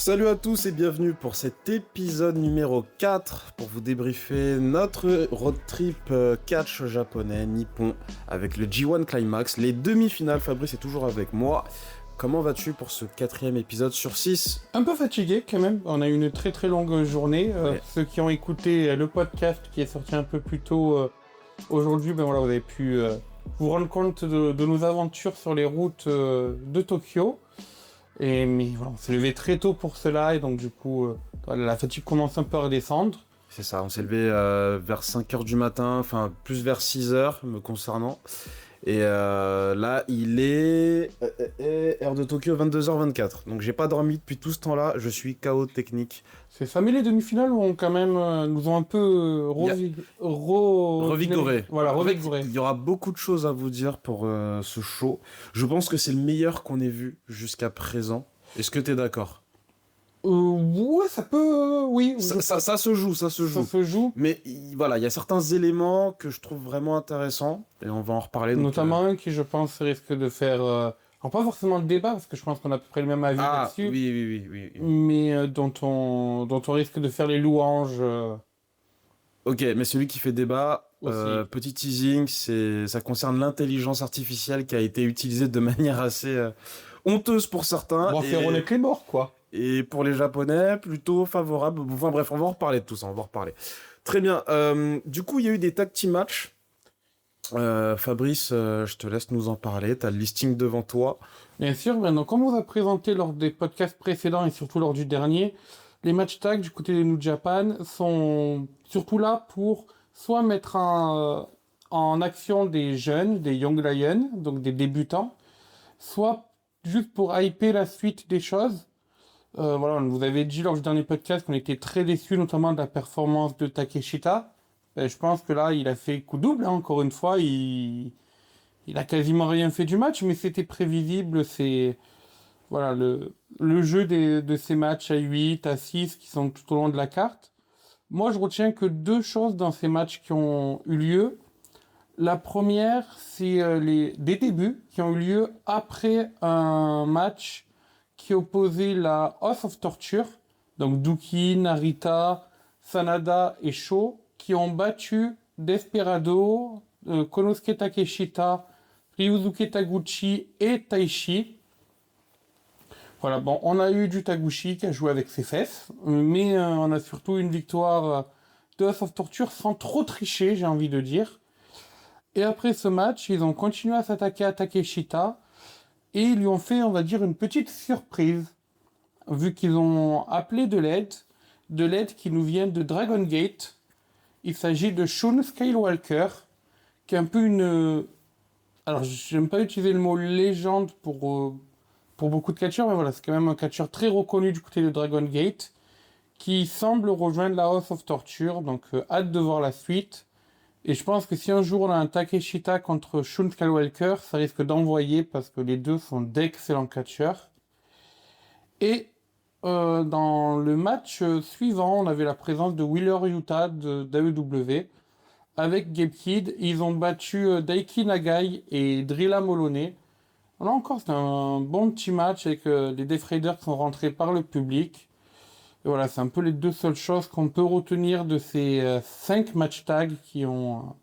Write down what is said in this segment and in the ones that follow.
Salut à tous et bienvenue pour cet épisode numéro 4 pour vous débriefer notre road trip catch japonais nippon avec le G1 Climax, les demi-finales. Fabrice est toujours avec moi. Comment vas-tu pour ce 4e épisode sur 6? Un peu fatigué quand même, on a eu une très très longue journée. Ouais. Ceux qui ont écouté le podcast qui est sorti un peu plus tôt aujourd'hui, vous avez pu vous rendre compte de nos aventures sur les routes de Tokyo. Mais voilà, on s'est levé très tôt pour cela et donc du coup la fatigue commence un peu à redescendre. C'est ça, on s'est levé vers 5h du matin, enfin plus vers 6h me concernant. Et là, il est heure de Tokyo 22h24. Donc j'ai pas dormi depuis tout ce temps-là, je suis KO technique. C'est ça, mais les demi-finales ont quand même nous ont un peu Revigoré. Voilà, revigoré. Il y aura beaucoup de choses à vous dire pour ce show. Je pense que c'est le meilleur qu'on ait vu jusqu'à présent. Est-ce que t'es d'accord? Ouais, ça peut, oui. Ça se joue, ça se joue. Ça se joue. Mais voilà, il y a certains éléments que je trouve vraiment intéressants et on va en reparler. Donc, Notamment un qui, je pense, risque de faire... alors pas forcément le débat, parce que je pense qu'on a à peu près le même avis là-dessus. Oui. Mais dont on risque de faire les louanges. Ok, mais celui qui fait débat, Aussi. petit teasing, ça concerne l'intelligence artificielle qui a été utilisée de manière assez honteuse pour certains. On va faire honnête les morts, quoi. Et pour les Japonais, plutôt favorable. Enfin bref, on va en reparler de tout ça, on va en reparler. Très bien. Du coup, il y a eu des tag team matchs. Fabrice, je te laisse nous en parler. T'as le listing devant toi. Bien sûr, maintenant, comme on vous a présenté lors des podcasts précédents et surtout lors du dernier, les match tags du côté des New Japan sont surtout là pour soit mettre en action des jeunes, des Young Lions, donc des débutants, soit juste pour hyper la suite des choses. Voilà, on vous avait dit lors du dernier podcast qu'on était très déçus, notamment de la performance de Takeshita. Je pense que là, il a fait coup double, hein, encore une fois. Il a quasiment rien fait du match, mais c'était prévisible. C'est voilà le jeu de ces matchs à 8, à 6 qui sont tout au long de la carte. Moi, je retiens que deux choses dans ces matchs qui ont eu lieu. La première, c'est des débuts qui ont eu lieu après un match qui opposait la House of Torture, donc Douki, Narita, Sanada et Sho, qui ont battu Desperado, Konosuke Takeshita, Ryusuke Taguchi et Taichi. Voilà, bon, on a eu du Taguchi qui a joué avec ses fesses, mais on a surtout une victoire de House of Torture sans trop tricher, j'ai envie de dire. Et après ce match, ils ont continué à s'attaquer à Takeshita, et ils lui ont fait, on va dire, une petite surprise, vu qu'ils ont appelé de l'aide qui nous vient de Dragon Gate. Il s'agit de Shun Skywalker, qui est un peu une... Alors, j'aime pas utiliser le mot légende pour beaucoup de catcheurs, mais voilà, c'est quand même un catcheur très reconnu du côté de Dragon Gate, qui semble rejoindre la House of Torture, donc hâte de voir la suite. Et je pense que si un jour on a un Takeshita contre Shun Skywalker, ça risque d'envoyer parce que les deux sont d'excellents catcheurs. Et dans le match suivant, on avait la présence de Wheeler Yuta de WWE avec Gabe Kidd. Ils ont battu Daiki Nagai et Drilla Moloney. Là encore, c'était un bon petit match avec les Death Raiders qui sont rentrés par le public. Et voilà, c'est un peu les deux seules choses qu'on peut retenir de ces 5 match tags qui ont,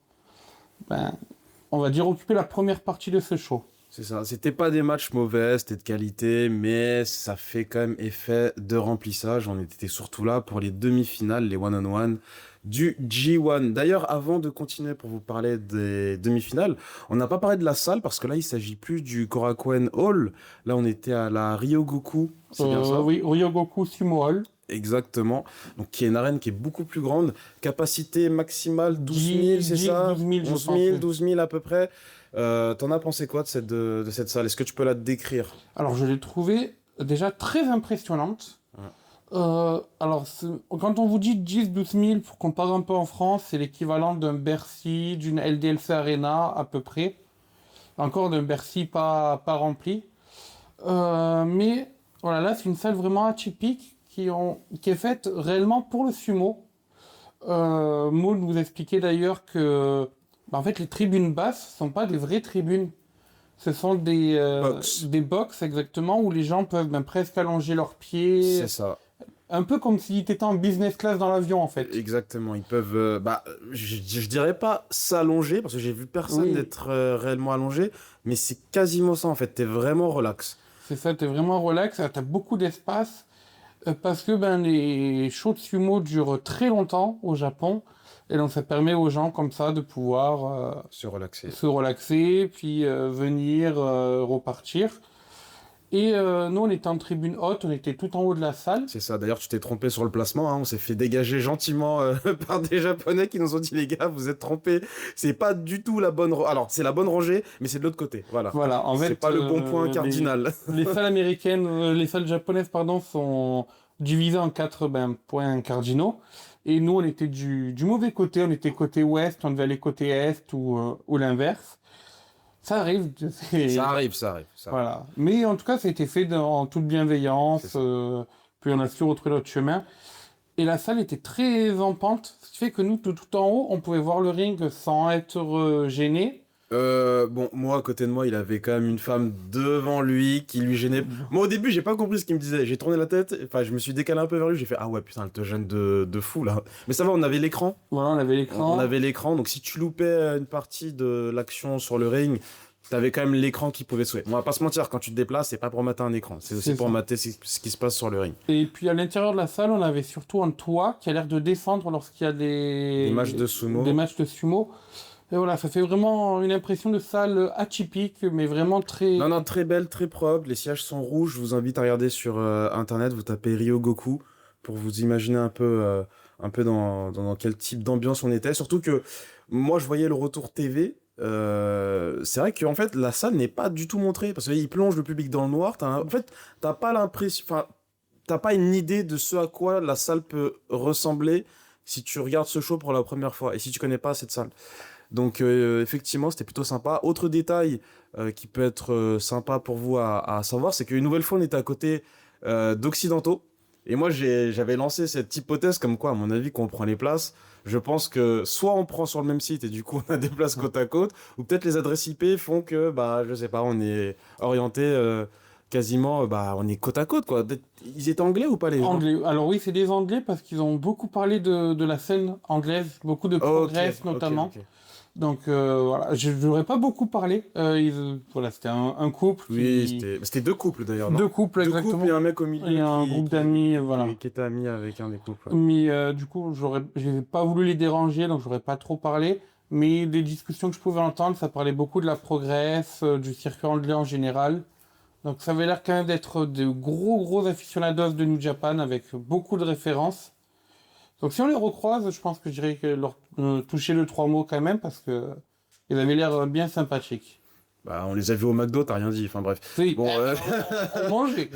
on va dire, occupé la première partie de ce show. C'est ça. C'était pas des matchs mauvais, c'était de qualité, mais ça fait quand même effet de remplissage. On était surtout là pour les demi-finales, les one-on-one du G1. D'ailleurs, avant de continuer pour vous parler des demi-finales, on n'a pas parlé de la salle parce que là, il s'agit plus du Korakuen Hall. Là, on était à la Ryogoku. C'est bien ça? Oui, Ryogoku Sumo Hall. Exactement. Donc, qui est une arène qui est beaucoup plus grande. Capacité maximale 12 000, c'est ça? 12 000, 11 000, 12 000 à peu près. T'en as pensé quoi de cette salle? Est-ce que tu peux la décrire? Alors, je l'ai trouvée déjà très impressionnante. Ouais. Alors, quand on vous dit 10-12 000, pour comparer un peu en France, c'est l'équivalent d'un Bercy, d'une LDLC Arena, à peu près. Encore d'un Bercy pas rempli. Mais, voilà, là, c'est une salle vraiment atypique qui est faite réellement pour le sumo. Maud nous expliquait d'ailleurs que, en fait, les tribunes basses sont pas des vraies tribunes. Ce sont Box. des box exactement où les gens peuvent presque allonger leurs pieds, C'est ça. un peu comme si tu étais en business class dans l'avion en fait. Exactement. Ils peuvent, je dirais pas s'allonger parce que j'ai vu personne Oui, d'être réellement allongé, mais c'est quasiment ça en fait. T'es vraiment relax. c'est ça, tu es vraiment relax, tu as beaucoup d'espace parce que les shows de sumo durent très longtemps au Japon et donc ça permet aux gens comme ça de pouvoir Se relaxer. se relaxer puis venir repartir. Et nous on était en tribune haute, on était tout en haut de la salle. C'est ça. D'ailleurs, tu t'es trompé sur le placement, hein. On s'est fait dégager gentiment par des Japonais qui nous ont dit, les gars, vous êtes trompés. C'est pas du tout la bonne. Alors, c'est la bonne rangée, mais c'est de l'autre côté. Voilà. Voilà, en C'est fait, pas le bon point cardinal. les salles américaines, les salles japonaises, pardon, sont divisées en quatre points cardinaux. Et nous, on était du mauvais côté, on était côté ouest, on devait aller côté est ou l'inverse. Ça arrive, Ça arrive, ça arrive. Ça arrive. voilà. Mais en tout cas, ça a été fait en toute C'est bienveillance, ça. puis on a su retrouver notre chemin. Et la salle était très en pente, ce qui fait que nous, tout en haut, on pouvait voir le ring sans être gêné. Bon, moi, à côté de moi, il avait quand même une femme devant lui qui lui gênait. Moi, au début, j'ai pas compris ce qu'il me disait. J'ai tourné la tête, enfin, je me suis décalé un peu vers lui. J'ai fait, ah ouais, putain, elle te gêne de fou là. Mais ça va, on avait l'écran. Voilà, on avait On l'écran. avait l'écran, donc si tu loupais une partie de l'action sur le ring, t'avais quand même l'écran qui pouvait sauter. On va pas se mentir, quand tu te déplaces, c'est pas pour mater un écran, c'est aussi C'est pour ça. mater ce qui se passe sur le ring. Et puis à l'intérieur de la salle, on avait surtout un toit qui a l'air de descendre lorsqu'il y a Des matchs de sumo. des matchs de sumo. Et voilà, ça fait vraiment une impression de salle atypique, mais vraiment très... Non, non, très belle, très propre. Les sièges sont rouges. Je vous invite à regarder sur internet. Vous tapez Ryogoku pour vous imaginer un peu dans quel type d'ambiance on était. Surtout que moi, je voyais le retour TV. C'est vrai qu'en fait, la salle n'est pas du tout montrée parce qu'il plonge le public dans le noir. En fait, t'as pas l'impression. Enfin, t'as pas une idée de ce à quoi la salle peut ressembler si tu regardes ce show pour la première fois et si tu connais pas cette salle. Donc effectivement, c'était plutôt sympa. Autre détail qui peut être sympa pour vous à savoir, c'est qu'une nouvelle fois, on était à côté d'Occidentaux. Et moi, j'avais lancé cette hypothèse comme quoi, à mon avis, qu'on prend les places. Je pense que soit on prend sur le même site et du coup, on a des places côte à côte, ou peut-être les adresses IP font que, bah, je sais pas, on est orienté quasiment, bah, on est côte à côte, quoi. Ils étaient anglais ou pas, les gens? Anglais. Alors oui, c'est des Anglais parce qu'ils ont beaucoup parlé de la scène anglaise, beaucoup de Ok, progress ok, notamment. ok. Donc voilà, je n'aurais pas beaucoup parlé. Voilà, c'était un couple Oui, qui... c'était deux couples d'ailleurs, non? Deux couples Deux exactement. couples et un mec au milieu Et un groupe d'amis, voilà. qui était ami avec un des couples. Mais du coup, j'ai pas voulu les déranger, donc j'aurais pas trop parlé. Mais des discussions que je pouvais entendre, ça parlait beaucoup de la progress, du circuit anglais en général. Donc ça avait l'air quand même d'être de gros aficionados de New Japan avec beaucoup de références. Donc si on les recroise, je pense que je dirais que leur toucher le trois mots quand même parce que ils avaient l'air bien sympathiques. Bah, on les a vus au McDo, t'as rien dit. Enfin bref. Oui, Bon, on mangeait.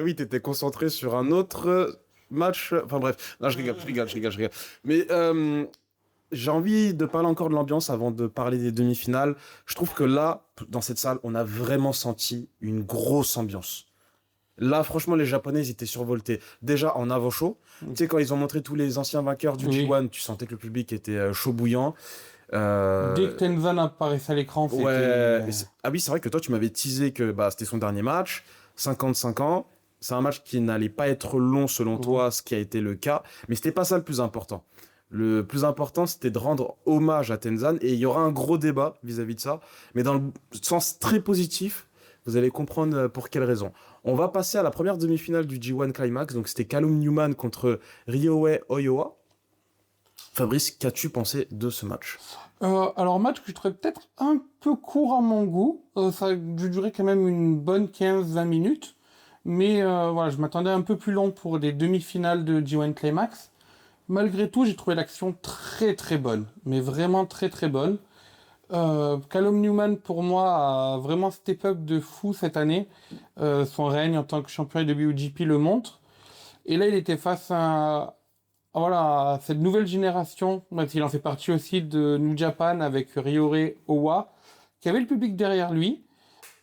oui, t'étais concentré sur un autre match. Enfin bref. Non, je rigole. Mais j'ai envie de parler encore de l'ambiance avant de parler des demi-finales. Je trouve que là, dans cette salle, on a vraiment senti une grosse ambiance. Là, franchement, les Japonais, ils étaient survoltés. Déjà, en avant-show, tu sais, quand ils ont montré tous les anciens vainqueurs du Oui. G1, tu sentais que le public était chaud bouillant. Dès que Tenzan apparaissait à l'écran, c'était... Ouais. Ah oui, c'est vrai que toi, tu m'avais teasé que bah, c'était son dernier match, 55 ans. C'est un match qui n'allait pas être long selon toi, ce qui a été le cas. Mais c'était pas ça le plus important. Le plus important, c'était de rendre hommage à Tenzan. Et il y aura un gros débat vis-à-vis de ça. Mais dans le sens très positif, vous allez comprendre pour quelle raison. On va passer à la première demi-finale du G1 Climax. Donc c'était Callum Newman contre Ryohei Oyoa. Fabrice, qu'as-tu pensé de ce match? Alors, match que je trouvais peut-être un peu court à mon goût. Ça a dû durer quand même une bonne 15-20 minutes. Mais voilà, je m'attendais un peu plus long pour des demi-finales de G1 Climax. Malgré tout, j'ai trouvé l'action très bonne. Mais vraiment très bonne. Callum Newman, pour moi, a vraiment step up de fou cette année. Son règne en tant que champion de WGP le montre. Et là, il était face à cette nouvelle génération, même s'il en fait partie aussi de New Japan avec Ryohei Owa, qui avait le public derrière lui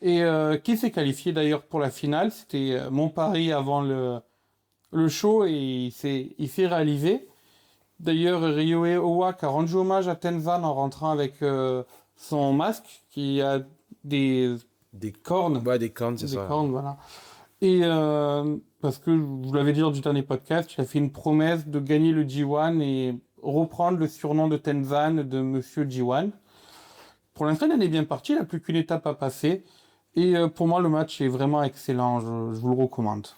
et qui s'est qualifié d'ailleurs pour la finale. C'était mon pari avant le show et il s'est réalisé. D'ailleurs, Ryohei Owa qui a rendu hommage à Tenzan en rentrant avec son masque qui a des Des cornes. Ouais, des cornes, c'est Des ça. cornes, voilà. Et parce que, je vous l'avais dit lors du dernier podcast, il a fait une promesse de gagner le G1 et reprendre le surnom de Tenzan de Monsieur G1. Pour l'instant, il en est bien parti, il n'a plus qu'une étape à passer. Et pour moi, le match est vraiment excellent, je vous le recommande.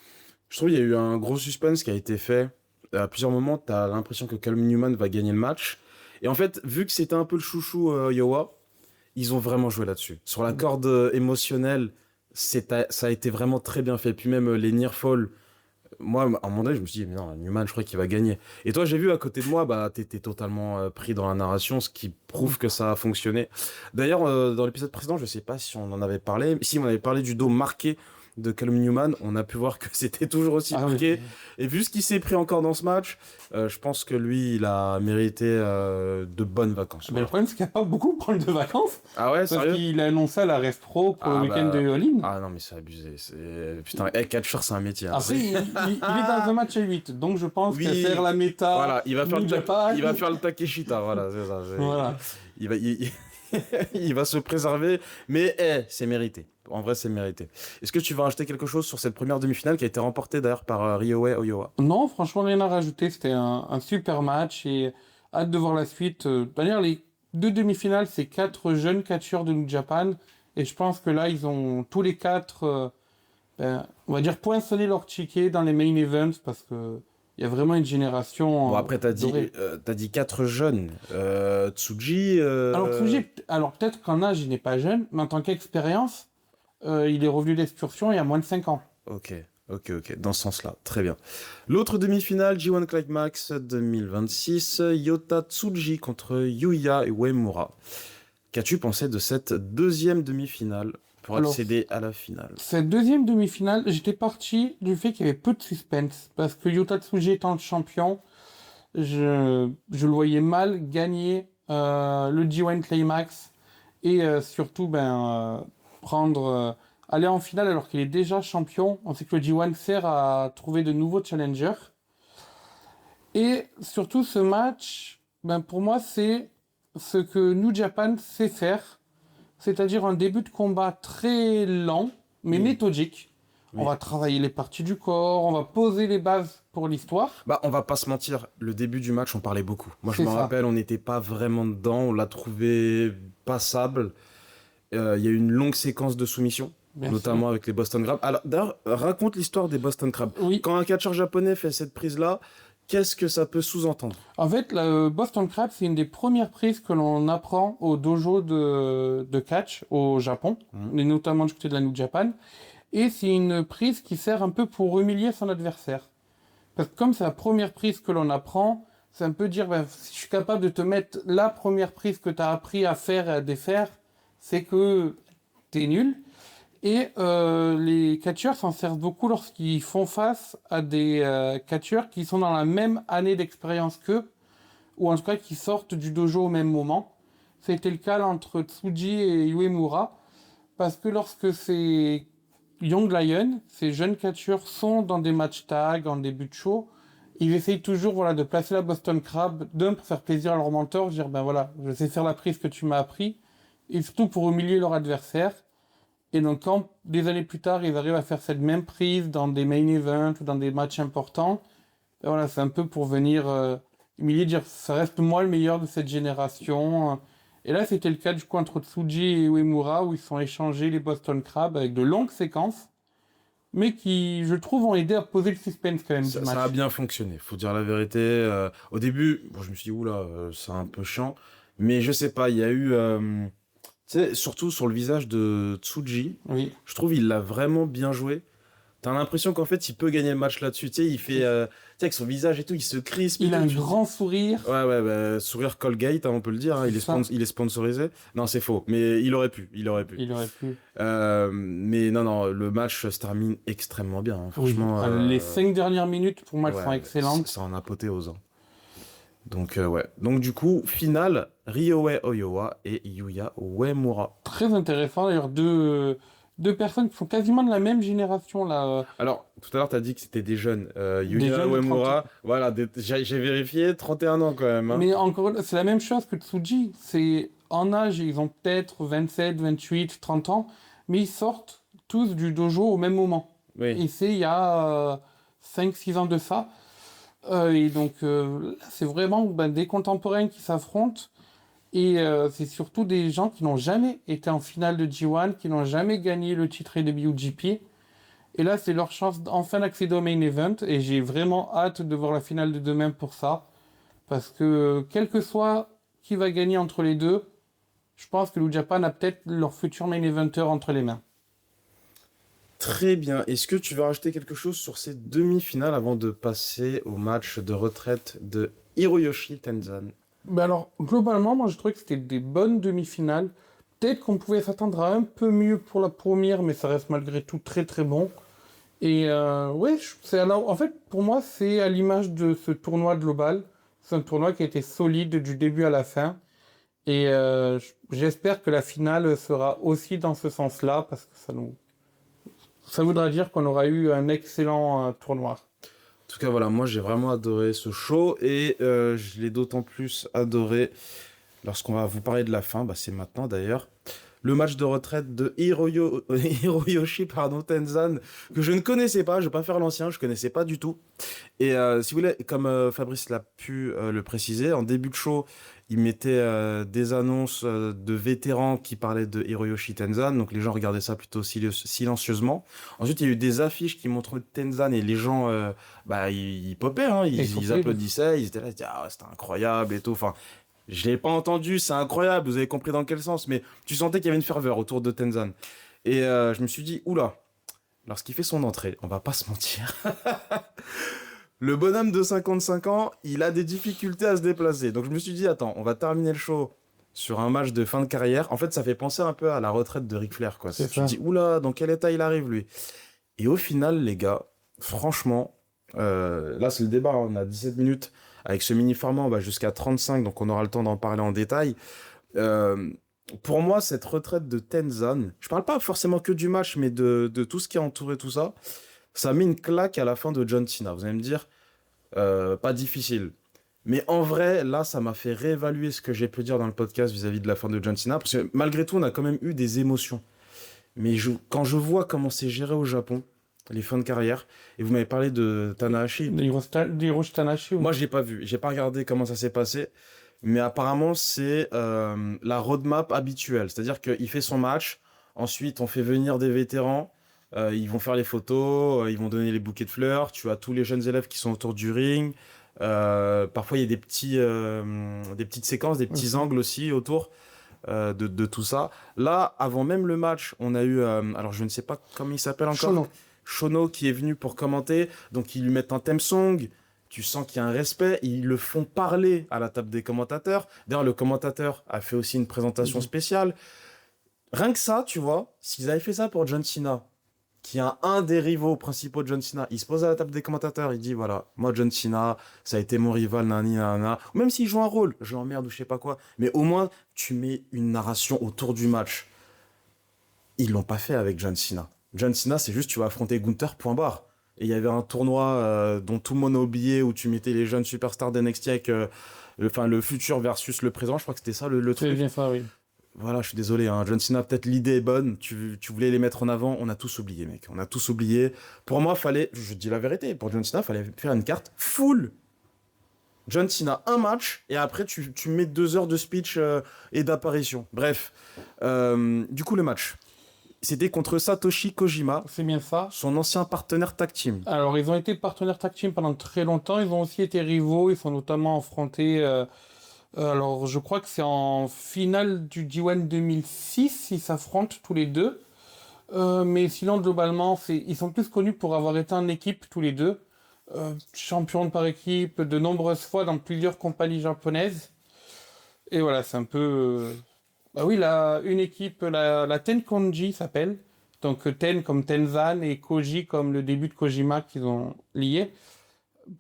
Je trouve qu'il y a eu un gros suspense qui a été fait. À plusieurs moments, tu as l'impression que Callum Newman va gagner le match. Et en fait, vu que c'était un peu le chouchou Iowa, ils ont vraiment joué là-dessus. Sur la corde émotionnelle, ça a été vraiment très bien fait. Puis même les near fall, moi, à un moment donné, je me suis dit, mais non, Newman, je crois qu'il va gagner. Et toi, j'ai vu à côté de moi, bah, t'étais totalement pris dans la narration, ce qui prouve que ça a fonctionné. D'ailleurs, dans l'épisode précédent, je sais pas si on en avait parlé, si on avait parlé du dos marqué de Callum Newman, on a pu voir que c'était toujours aussi marqué. Oui. Et vu ce qu'il s'est pris encore dans ce match, je pense que lui, il a mérité de bonnes vacances. Mais le problème, c'est qu'il n'y a pas beaucoup de problèmes de vacances. Ah ouais, Parce sérieux? qu'il a annoncé à la Rest Pro pour le week-end de All-In. Ah non, mais c'est abusé. Putain, catcher, c'est un métier. Hein. Après, il est dans un match à 8, donc je pense Oui, que faire la méta. Voilà, il va faire Japan. il va faire le Takeshita, voilà, c'est ça. Voilà. Il va se préserver, mais c'est mérité. En vrai, c'est mérité. Est-ce que tu vas rajouter quelque chose sur cette première demi-finale qui a été remportée d'ailleurs par Ryohei Oyoa? Non, franchement, rien à rajouter. C'était un super match et hâte de voir la suite. D'ailleurs, les deux demi-finales, c'est 4 jeunes catcheurs de New Japan. Et je pense que là, ils ont tous les 4, on va dire, poinçonné leur ticket dans les main events parce que il y a vraiment une génération. Bon, après, t'as dit 4 jeunes. Tsuji. Alors, Tsuji, peut-être qu'en âge, il n'est pas jeune, mais en tant qu'expérience, il est revenu d'excursion il y a moins de 5 ans. Ok. Dans ce sens-là, très bien. L'autre demi-finale, G1 Climax 2026, Yota Tsuji contre Yuya Uemura. Qu'as-tu pensé de cette deuxième demi-finale pour accéder à la finale? Cette deuxième demi-finale, j'étais parti du fait qu'il y avait peu de suspense, parce que Yota Tsuji étant le champion, je le voyais mal gagner le G1 Climax et surtout aller en finale alors qu'il est déjà champion. On sait que le G1 sert à trouver de nouveaux challengers. Et surtout ce match, pour moi c'est ce que New Japan sait faire, c'est-à-dire un début de combat très lent mais méthodique. Oui. On va travailler les parties du corps, on va poser les bases pour l'histoire. On va pas se mentir, le début du match, on parlait beaucoup. Moi, je me rappelle, on n'était pas vraiment dedans, on l'a trouvé passable. Il y a eu une longue séquence de soumission, notamment avec les Boston Crab. Alors, d'ailleurs, raconte l'histoire des Boston Crab. Oui. Quand un catcheur japonais fait cette prise-là, qu'est-ce que ça peut sous-entendre? En fait, le Boston Crab, c'est une des premières prises que l'on apprend au dojo de catch au Japon, et notamment du côté de la New Japan. Et c'est une prise qui sert un peu pour humilier son adversaire. Parce que comme c'est la première prise que l'on apprend, c'est un peu dire, si je suis capable de te mettre la première prise que tu as appris à faire et à défaire, c'est que t'es nul. Et les catcheurs s'en servent beaucoup lorsqu'ils font face à des catcheurs qui sont dans la même année d'expérience qu'eux, ou en tout cas qui sortent du dojo au même moment. C'était le cas entre Tsuji et Uemura, parce que lorsque ces Young Lion, ces jeunes catcheurs sont dans des matchs tag en début de show, ils essayent toujours de placer la Boston Crab, pour faire plaisir à leur mentor, dire je sais faire la prise que tu m'as appris, et surtout pour humilier leur adversaire. Et donc quand des années plus tard ils arrivent à faire cette même prise dans des main events ou dans des matchs importants, c'est un peu pour venir humilier, dire ça reste moi le meilleur de cette génération. Et là c'était le cas du coup entre Tsuji et Uemura où ils sont échangés les Boston Crab avec de longues séquences, mais qui je trouve ont aidé à poser le suspense quand même du match. Ça a bien fonctionné, faut dire la vérité. Au début, je me suis dit c'est un peu chiant, mais je sais pas, il y a eu... Tu sais, surtout sur le visage de Tsuji, je trouve il l'a vraiment bien joué. T'as l'impression qu'en fait, il peut gagner le match là-dessus. Tu sais, il fait... tu sais, avec son visage et tout, il se crispe. Il a un grand sourire. Ouais, sourire Colgate, on peut le dire. Hein, il est sponsorisé. Non, c'est faux, mais il aurait pu. Mais non, le match se termine extrêmement bien. Hein, franchement. Les 5 dernières minutes, pour moi, elles sont excellentes. C'est en apothéose. Hein. Donc, Donc, du coup, finale, Ryohei Oyoa et Yuya Uemura. Très intéressant, d'ailleurs, deux personnes qui sont quasiment de la même génération, là. Alors, tout à l'heure, tu as dit que c'était des jeunes. Yuya Uemura, j'ai vérifié, 31 ans quand même. Hein. Mais encore, c'est la même chose que Tsuji. C'est en âge, ils ont peut-être 27, 28, 30 ans. mais ils sortent tous du dojo au même moment. Oui. Et c'est il y a 5-6 ans de ça. Et donc, là, c'est vraiment des contemporains qui s'affrontent. Et c'est surtout des gens qui n'ont jamais été en finale de G1, qui n'ont jamais gagné le titre AWGP. Et là, c'est leur chance enfin d'accéder au main event. Et j'ai vraiment hâte de voir la finale de demain pour ça. Parce que, quel que soit qui va gagner entre les deux, je pense que New Japan a peut-être leur futur main eventer entre les mains. Très bien. Est-ce que tu veux rajouter quelque chose sur ces demi-finales avant de passer au match de retraite de Hiroyoshi Tenzan? Ben alors, globalement, moi, je trouvais que c'était des bonnes demi-finales. Peut-être qu'on pouvait s'attendre à un peu mieux pour la première, mais ça reste malgré tout très très bon. Et ouais, en fait, pour moi, c'est à l'image de ce tournoi global. C'est un tournoi qui a été solide du début à la fin. Et j'espère que la finale sera aussi dans ce sens-là, parce que ça voudra dire qu'on aura eu un excellent tournoi. En tout cas, voilà, moi j'ai vraiment adoré ce show et je l'ai d'autant plus adoré lorsqu'on va vous parler de la fin, c'est maintenant d'ailleurs. Le match de retraite de Hiroyoshi Tenzan, que je ne connaissais pas, je vais pas faire l'ancien, je connaissais pas du tout. Et si vous voulez, comme Fabrice l'a pu le préciser, en début de show, il mettait des annonces de vétérans qui parlaient de Hiroyoshi Tenzan, donc les gens regardaient ça plutôt silencieusement. Ensuite, il y a eu des affiches qui montraient Tenzan et les gens, ils popaient, hein, ils applaudissaient, ils étaient là, ils disaient, ah, c'était incroyable et tout. Enfin, je l'ai pas entendu, c'est incroyable, vous avez compris dans quel sens, mais tu sentais qu'il y avait une ferveur autour de Tenzan. Et je me suis dit, oula, lorsqu'il fait son entrée, on va pas se mentir. Le bonhomme de 55 ans, il a des difficultés à se déplacer. Donc je me suis dit, attends, on va terminer le show sur un match de fin de carrière. En fait, ça fait penser un peu à la retraite de Ric Flair, quoi. C'est Tu te ça. dis, oula, dans quel état il arrive, lui? Et au final, les gars, franchement, là, c'est le débat, hein, on a 17 minutes. Avec ce mini-format, on va jusqu'à 35, donc on aura le temps d'en parler en détail. Euh, pour moi, cette retraite de Tenzan, je parle pas forcément que du match, mais de tout ce qui a entouré tout ça, ça met une claque à la fin de John Cena. Vous allez me dire, pas difficile. Mais en vrai, là, ça m'a fait réévaluer ce que j'ai pu dire dans le podcast vis-à-vis de la fin de John Cena, parce que malgré tout, on a quand même eu des émotions. Mais quand je vois comment c'est géré au Japon, les fins de carrière, et vous m'avez parlé de Tanahashi. Hiroshi Tanahashi. Moi, j'ai pas vu, j'ai pas regardé comment ça s'est passé, mais apparemment, c'est la roadmap habituelle. C'est-à-dire qu'il fait son match, ensuite, on fait venir des vétérans, ils vont faire les photos, ils vont donner les bouquets de fleurs, tu as tous les jeunes élèves qui sont autour du ring. Parfois, il y a des petites séquences, des petits angles aussi autour de tout ça. Là, avant même le match, on a eu, alors je ne sais pas comment il s'appelle encore. Shono qui est venu pour commenter, donc ils lui mettent un theme song, tu sens qu'il y a un respect, ils le font parler à la table des commentateurs. D'ailleurs, le commentateur a fait aussi une présentation spéciale. Rien que ça, tu vois, s'ils avaient fait ça pour John Cena, qui a un des rivaux principaux de John Cena, il se pose à la table des commentateurs, il dit, voilà, moi John Cena, ça a été mon rival, nani, nana. Ou même s'il joue un rôle, je l'emmerde ou je sais pas quoi, mais au moins, tu mets une narration autour du match. Ils l'ont pas fait avec John Cena. John Cena, c'est juste tu vas affronter Gunther, point barre. Et il y avait un tournoi dont tout le monde a oublié où tu mettais les jeunes superstars d'NXT avec le futur versus le présent. Je crois que c'était ça le truc. C'est bien ça, oui. Voilà, je suis désolé. Hein. John Cena, peut-être l'idée est bonne. Tu voulais les mettre en avant. On a tous oublié, mec. On a tous oublié. Pour moi, je dis la vérité. Pour John Cena, fallait faire une carte full. John Cena, un match. Et après, tu mets 2 heures de speech et d'apparition. Bref. Du coup, le match. C'était contre Satoshi Kojima. C'est bien ça. Son ancien partenaire tag team. Alors, ils ont été partenaires tag team pendant très longtemps. Ils ont aussi été rivaux. Ils sont notamment affrontés. Alors, je crois que c'est en finale du G1 2006. Ils s'affrontent tous les deux. Mais sinon, globalement, ils sont plus connus pour avoir été en équipe tous les deux. Champions par équipe de nombreuses fois dans plusieurs compagnies japonaises. Et voilà, c'est un peu. Bah oui, une équipe, la Tenkonji s'appelle. Donc Ten comme Tenzan et Koji comme le début de Kojima qu'ils ont lié.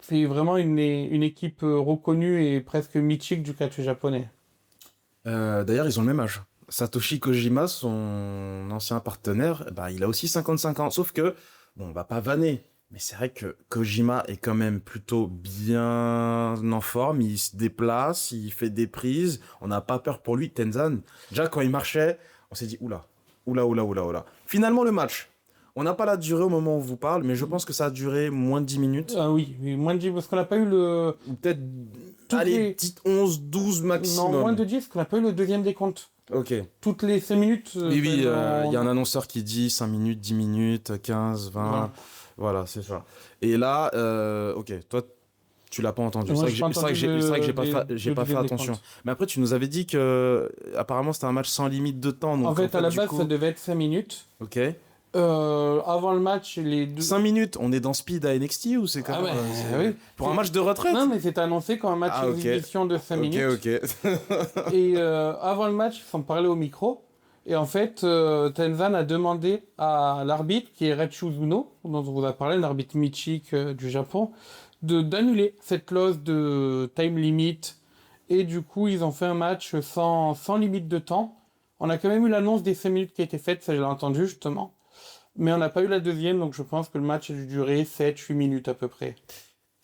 C'est vraiment une équipe reconnue et presque mythique du catch japonais. D'ailleurs, ils ont le même âge. Satoshi Kojima, son ancien partenaire, il a aussi 55 ans. Sauf que, bon, on va pas vanner. Mais c'est vrai que Kojima est quand même plutôt bien en forme. Il se déplace, il fait des prises. On n'a pas peur pour lui. Tenzan, déjà, quand il marchait, on s'est dit, oula. Oula. Finalement, le match. On n'a pas la durée au moment où on vous parle, mais je pense que ça a duré moins de 10 minutes. Ah oui, moins de 10, parce qu'on n'a pas eu le... Ou peut-être, Toutes allez, les- petite 11, 12 maximum. Non, moins de 10, parce qu'on n'a pas eu le deuxième décompte. Ok. Toutes les 5 minutes... Oui, il y a on- un annonceur qui dit 5 minutes, 10 minutes, 15, 20. Voilà. Voilà, c'est ça. Et là, ok, toi, tu l'as pas entendu. Moi, C'est j'ai pas vrai que entendu j'ai pas le j'ai pas fait deuxième attention. décompte. Mais après, tu nous avais dit que apparemment c'était un match sans limite de temps. Donc En fait, à la du base, coup- ça devait être 5 minutes. Ok. Avant le match, les deux... 5 minutes, on est dans Speed à NXT ou c'est Ah comment ouais, c'est- oui. Pour un match de retraite? Non, mais c'est annoncé comme un match Ah, ok. d'exhibition de 5 minutes. Ok. Et avant le match, ils sont parlé au micro. Et en fait, Tenzan a demandé à l'arbitre, qui est Rechu Zuno, dont on vous a parlé, l'arbitre mythique du Japon, d'annuler cette clause de time limit. Et du coup, ils ont fait un match sans limite de temps. On a quand même eu l'annonce des 5 minutes qui a été faite, ça je l'ai entendu justement. Mais on n'a pas eu la deuxième, donc je pense que le match a dû durer 7-8 minutes à peu près.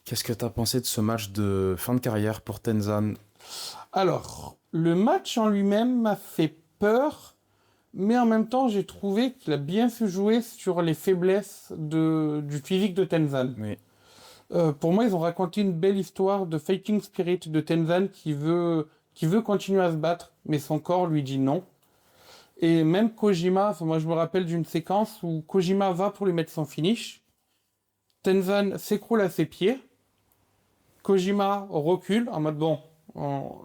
Qu'est-ce que t'as pensé de ce match de fin de carrière pour Tenzan? Alors, le match en lui-même m'a fait peur, mais en même temps, j'ai trouvé qu'il a bien su jouer sur les faiblesses du physique de Tenzan. Oui. Pour moi, ils ont raconté une belle histoire de fighting spirit de Tenzan qui veut continuer à se battre, mais son corps lui dit non. Et même Kojima, moi je me rappelle d'une séquence où Kojima va pour lui mettre son finish, Tenzan s'écroule à ses pieds, Kojima recule en mode bon,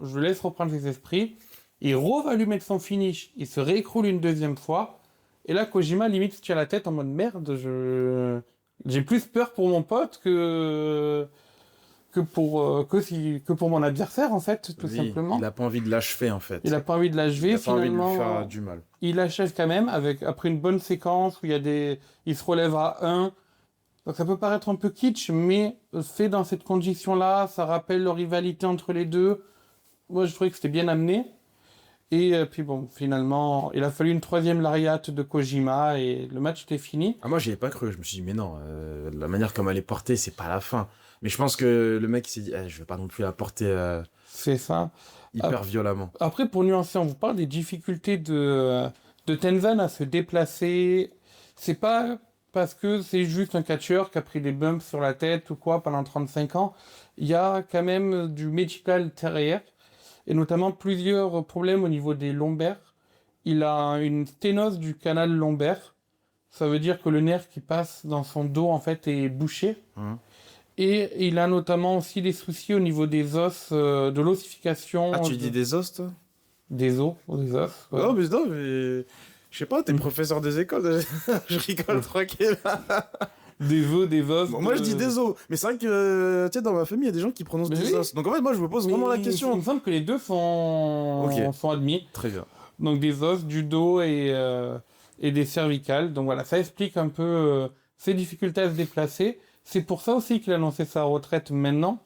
je le laisse reprendre ses esprits, il va lui mettre son finish, il se réécroule une deuxième fois, et là Kojima limite se tient la tête en mode merde, j'ai plus peur pour mon pote que pour mon adversaire en fait, tout Oui, simplement. il a pas envie de l'achever en fait. Il a pas envie de l'achever, Il a pas envie de lui finalement. faire du mal. Il achève quand même après une bonne séquence où il se relève à 1. Donc ça peut paraître un peu kitsch, mais fait dans cette condition-là, ça rappelle leur rivalité entre les deux. Moi, je trouvais que c'était bien amené. Et puis bon, finalement, il a fallu une troisième lariat de Kojima et le match était fini. Ah, moi, j'y ai pas cru. Je me suis dit, mais non, la manière comme elle est portée, c'est pas la fin. Mais je pense que le mec il s'est dit, je vais pas non plus la porter C'est ça. hyper violemment. Après, pour nuancer, on vous parle des difficultés de Tenzan à se déplacer. C'est pas parce que c'est juste un catcheur qui a pris des bumps sur la tête ou quoi pendant 35 ans. Il y a quand même du médical derrière, et notamment plusieurs problèmes au niveau des lombaires. Il a une sténose du canal lombaire. Ça veut dire que le nerf qui passe dans son dos, en fait, est bouché. Et il a notamment aussi des soucis au niveau des os, de l'ossification. Ah, tu dis des os, toi? Des os, des os. Ouais. Non, mais je sais pas, t'es professeur des écoles. Je rigole tranquille. Des os. Bon, moi, je dis des os. Mais c'est vrai que, tu sais, dans ma famille, il y a des gens qui prononcent Mais des oui. os. Donc en fait, moi, je me pose vraiment la Il question. me semble que les deux sont admis. Très bien. Donc des os du dos et des cervicales. Donc voilà, ça explique un peu ses difficultés à se déplacer. C'est pour ça aussi qu'il a annoncé sa retraite maintenant.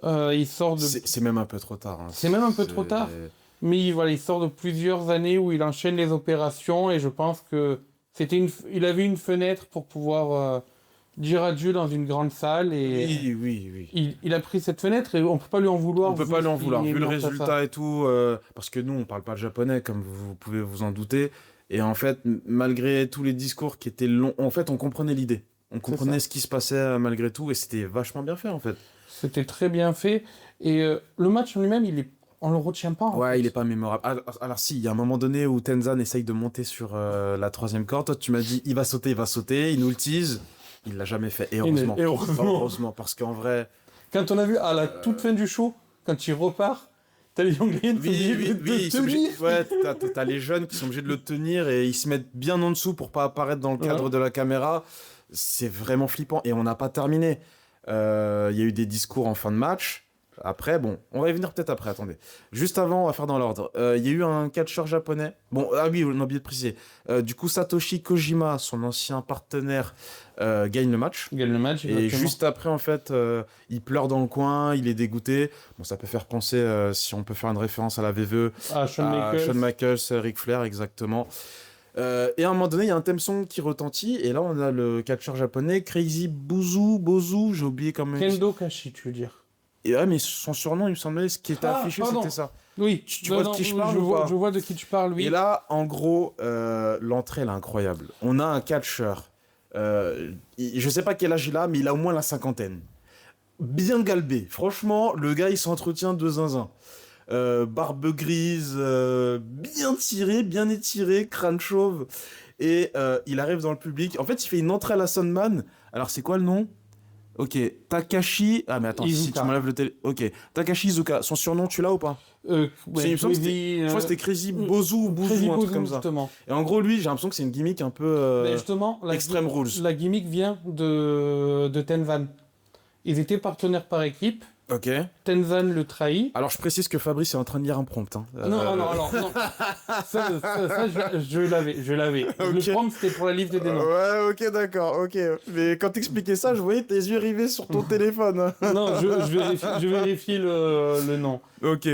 Il sort de... C'est même un peu trop tard. Hein. C'est même un peu trop tard. Mais voilà, il sort de plusieurs années où il enchaîne les opérations et je pense que il avait une fenêtre pour pouvoir dire adieu dans une grande salle et Oui. il a pris cette fenêtre et on peut pas lui en vouloir. On peut pas lui en vouloir, vu le grâce à ça. résultat et tout, parce que nous, on parle pas le japonais, comme vous pouvez vous en douter. Et en fait, malgré tous les discours qui étaient longs, en fait, on comprenait l'idée. On comprenait ce qui se passait malgré tout, et c'était vachement bien fait, en fait. C'était très bien fait. Et le match en lui-même, on le retient pas. Ouais, il est pas mémorable. Alors si, il y a un moment donné où Tenzan essaye de monter sur la troisième corde. Toi, tu m'as dit, il va sauter, il nous le tease. Il l'a jamais fait. Et heureusement. Heureusement, parce qu'en vrai... Quand on a vu à la toute fin du show, quand il repart, t'as les Youngliens Oui, ouais, t'as les jeunes qui sont obligés de le tenir et ils se mettent bien en dessous pour pas apparaître dans le cadre de la caméra. C'est vraiment flippant. Et on n'a pas terminé. Il y a eu des discours en fin de match. Après, bon, on va y venir peut-être après, attendez. Juste avant, on va faire dans l'ordre. Il y a eu un catcheur japonais. Bon, ah oui, on a oublié de préciser. Du coup, Satoshi Kojima, son ancien partenaire, gagne le match. Et juste après, en fait, il pleure dans le coin, il est dégoûté. Bon, ça peut faire penser, si on peut faire une référence à la VVE, à Shawn Michaels, Ric Flair, exactement. Et à un moment donné, il y a un theme song qui retentit, et là, on a le catcheur japonais, Crazy Bozu, j'ai oublié quand même. Kendo Kashi, tu veux dire. Et mais son surnom, il me semblait, ce qui était affiché, c'était ça. Oui, Tu vois de qui je parle ou pas? je vois de qui tu parles, oui. Et là, en gros, l'entrée, elle est incroyable. On a un catcheur. Je sais pas quel âge il a, mais il a au moins la cinquantaine. Bien galbé. Franchement, le gars, il s'entretient de zinzin. Barbe grise, bien étiré, crâne chauve. Et il arrive dans le public. En fait, il fait une entrée à la Sunman. Alors, c'est quoi le nom? Ok, Takashi. Ah, mais attends, si Iizuka. tu m'enlèves le télé. Ok, Takashi Iizuka. Son surnom, tu l'as ou pas? Ouais, Il me semble que Crazy, je crois que c'était Crazy Bozu ou Crazy Bouzou, un truc Bozo, comme ça. justement. Et en gros, lui, j'ai l'impression que c'est une gimmick un peu Mais justement, Extreme Rules. la gimmick vient de Tenzan. Ils étaient partenaires par équipe. Ok. Tenzan le trahit. Alors, je précise que Fabrice est en train de lire un prompt. Hein. Non, non. Ça, je l'avais. Ok. Le prompt, c'était pour la liste des dénoms. Ouais, ok, d'accord, ok. Mais quand t'expliquais ça, je voyais tes yeux rivés sur ton téléphone. Non, je vérifie le nom. Ok.